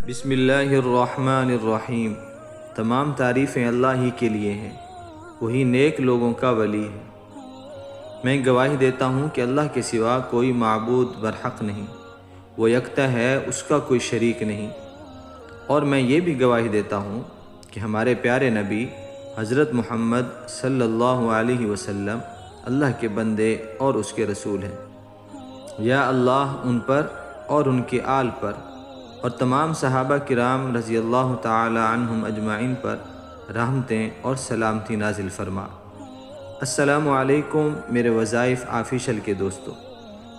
بسم اللہ الرحمن الرحیم۔ تمام تعریفیں اللہ ہی کے لیے ہیں، وہی نیک لوگوں کا ولی ہے۔ میں گواہی دیتا ہوں کہ اللہ کے سوا کوئی معبود برحق نہیں، وہ یکتا ہے، اس کا کوئی شریک نہیں۔ اور میں یہ بھی گواہی دیتا ہوں کہ ہمارے پیارے نبی حضرت محمد صلی اللہ علیہ وسلم اللہ کے بندے اور اس کے رسول ہیں۔ یا اللہ ان پر اور ان کے آل پر اور تمام صحابہ کرام رضی اللہ تعالی عنہم اجمعین پر رحمتیں اور سلامتی نازل فرما۔ السلام علیکم میرے وظائف آفیشل کے دوستوں،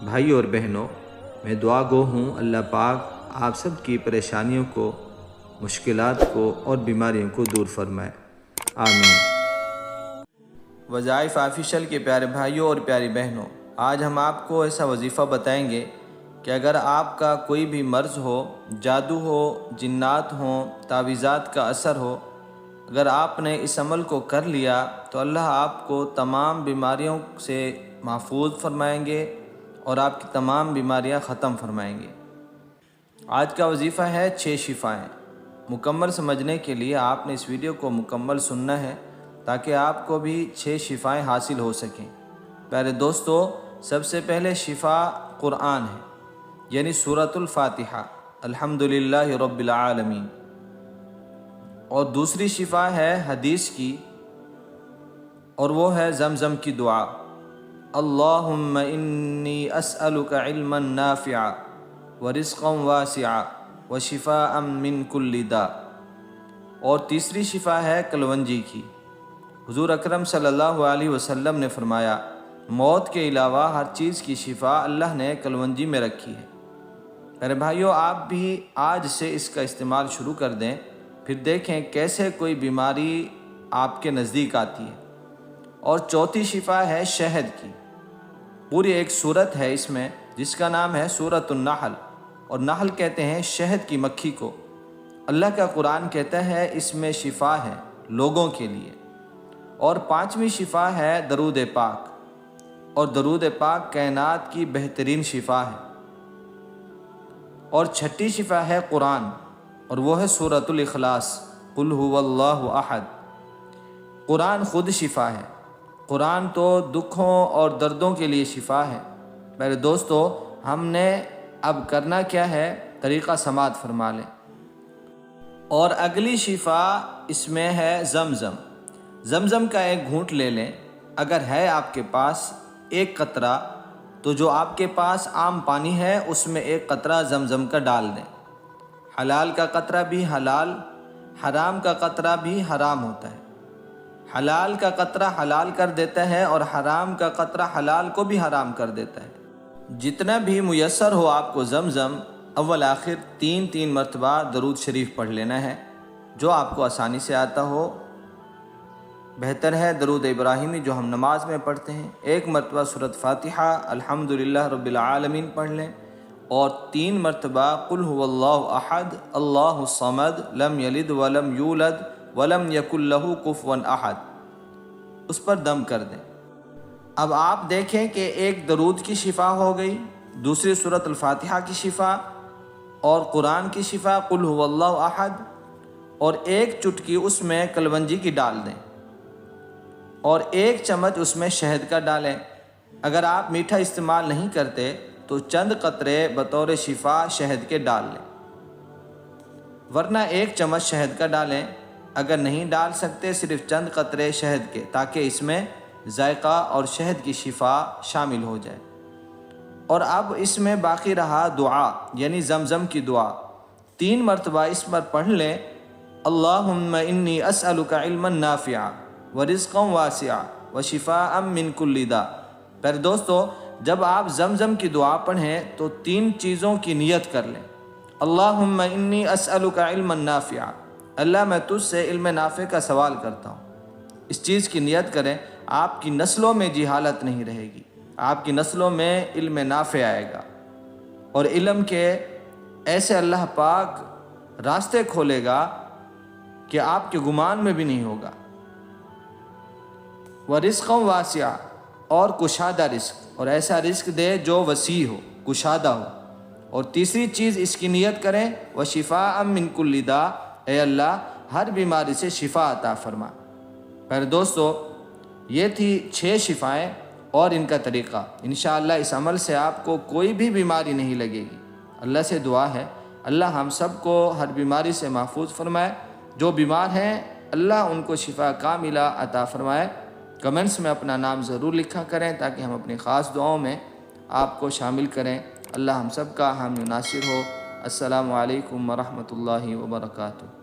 بھائی اور بہنوں، میں دعا گو ہوں اللہ پاک آپ سب کی پریشانیوں کو، مشکلات کو اور بیماریوں کو دور فرمائے، آمین۔ وظائف آفیشل کے پیارے بھائیوں اور پیاری بہنوں، آج ہم آپ کو ایسا وظیفہ بتائیں گے کہ اگر آپ کا کوئی بھی مرض ہو، جادو ہو، جنات ہوں، تعویذات کا اثر ہو، اگر آپ نے اس عمل کو کر لیا تو اللہ آپ کو تمام بیماریوں سے محفوظ فرمائیں گے اور آپ کی تمام بیماریاں ختم فرمائیں گے۔ آج کا وظیفہ ہے 6 شفائیں۔ مکمل سمجھنے کے لیے آپ نے اس ویڈیو کو مکمل سننا ہے تاکہ آپ کو بھی 6 شفائیں حاصل ہو سکیں۔ پیارے دوستو، سب سے پہلے شفا قرآن ہے، یعنی سورۃ الفاتحہ، الحمدللہ رب العالمین۔ اور دوسری شفا ہے حدیث کی، اور وہ ہے زمزم کی دعا، اللہم انی اسألک علما نافعا ورزقا واسعا وشفاء من کل داء۔ اور تیسری شفا ہے کلونجی کی۔ حضور اکرم صلی اللہ علیہ وسلم نے فرمایا، موت کے علاوہ ہر چیز کی شفا اللہ نے کلونجی میں رکھی ہے۔ میرے بھائیوں، آپ بھی آج سے اس کا استعمال شروع کر دیں، پھر دیکھیں کیسے کوئی بیماری آپ کے نزدیک آتی ہے۔ اور چوتھی شفا ہے شہد کی۔ پوری ایک سورت ہے اس میں جس کا نام ہے سورۃ النحل، اور نحل کہتے ہیں شہد کی مکھی کو۔ اللہ کا قرآن کہتا ہے اس میں شفا ہے لوگوں کے لیے۔ اور 5ویں شفا ہے درود پاک، اور درود پاک کائنات کی بہترین شفا ہے۔ اور 6ٹھی شفا ہے قرآن، اور وہ ہے سورۃ الاخلاص، قل هو اللہ احد۔ قرآن خود شفا ہے۔ قرآن تو دکھوں اور دردوں کے لیے شفا ہے۔ میرے دوستو، ہم نے اب کرنا کیا ہے، طریقہ سماعت فرما لیں۔ اور اگلی شفا اس میں ہے زمزم۔ زمزم کا ایک گھونٹ لے لیں، اگر ہے آپ کے پاس 1 قطرہ، تو جو آپ کے پاس عام پانی ہے اس میں 1 قطرہ زمزم کا ڈال دیں۔ حلال کا قطرہ بھی حلال، حرام کا قطرہ بھی حرام ہوتا ہے۔ حلال کا قطرہ حلال کر دیتا ہے اور حرام کا قطرہ حلال کو بھی حرام کر دیتا ہے۔ جتنا بھی میسر ہو آپ کو زمزم، اول آخر 3 مرتبہ درود شریف پڑھ لینا ہے، جو آپ کو آسانی سے آتا ہو۔ بہتر ہے درود ابراہیمی جو ہم نماز میں پڑھتے ہیں۔ 1 مرتبہ سورۃ فاتحہ الحمدللہ رب العالمین پڑھ لیں، اور 3 مرتبہ قل هو اللہ احد اللہ الصمد لم یلد ولم یولد ولم یکن لہ کفوا احد، اس پر دم کر دیں۔ اب آپ دیکھیں کہ ایک درود کی شفا ہو گئی، دوسری سورۃ الفاتحہ کی شفا، اور قرآن کی شفا قل هو اللہ احد، اور 1 چٹکی اس میں کلونجی کی ڈال دیں، اور 1 چمچ اس میں شہد کا ڈالیں۔ اگر آپ میٹھا استعمال نہیں کرتے تو چند قطرے بطور شفا شہد کے ڈال لیں، ورنہ 1 چمچ شہد کا ڈالیں۔ اگر نہیں ڈال سکتے صرف چند قطرے شہد کے، تاکہ اس میں ذائقہ اور شہد کی شفا شامل ہو جائے۔ اور اب اس میں باقی رہا دعا، یعنی زمزم کی دعا۔ 3 مرتبہ اس پر پڑھ لیں، اللہم انی اسألک علما نافعا ورزقا واسعا وشفاء من کل داء۔ پیارے دوستو، جب آپ زمزم کی دعا پڑھیں تو 3 چیزوں کی نیت کر لیں۔ اللہم انی اسألک علما نافعا، اللہ میں تجھ سے علم نافع کا سوال کرتا ہوں۔ اس چیز کی نیت کریں، آپ کی نسلوں میں جہالت نہیں رہے گی، آپ کی نسلوں میں علم نافع آئے گا، اور علم کے ایسے اللہ پاک راستے کھولے گا کہ آپ کے گمان میں بھی نہیں ہوگا۔ ورزقا واسعا، اور کشادہ رزق، اور ایسا رزق دے جو وسیع ہو، کشادہ ہو۔ اور تیسری چیز اس کی نیت کریں وشفاء من کل داء، اے اللہ ہر بیماری سے شفا عطا فرما۔ پھر دوستو یہ تھی 6 شفائیں اور ان کا طریقہ۔ انشاءاللہ اس عمل سے آپ کو کوئی بھی بیماری نہیں لگے گی۔ اللہ سے دعا ہے اللہ ہم سب کو ہر بیماری سے محفوظ فرمائے، جو بیمار ہیں اللہ ان کو شفا کاملہ عطا فرمائے۔ کمنٹس میں اپنا نام ضرور لکھا کریں تاکہ ہم اپنی خاص دعاؤں میں آپ کو شامل کریں۔ اللہ ہم سب کا حامی و ناصر ہو۔ السلام علیکم ورحمۃ اللہ وبرکاتہ۔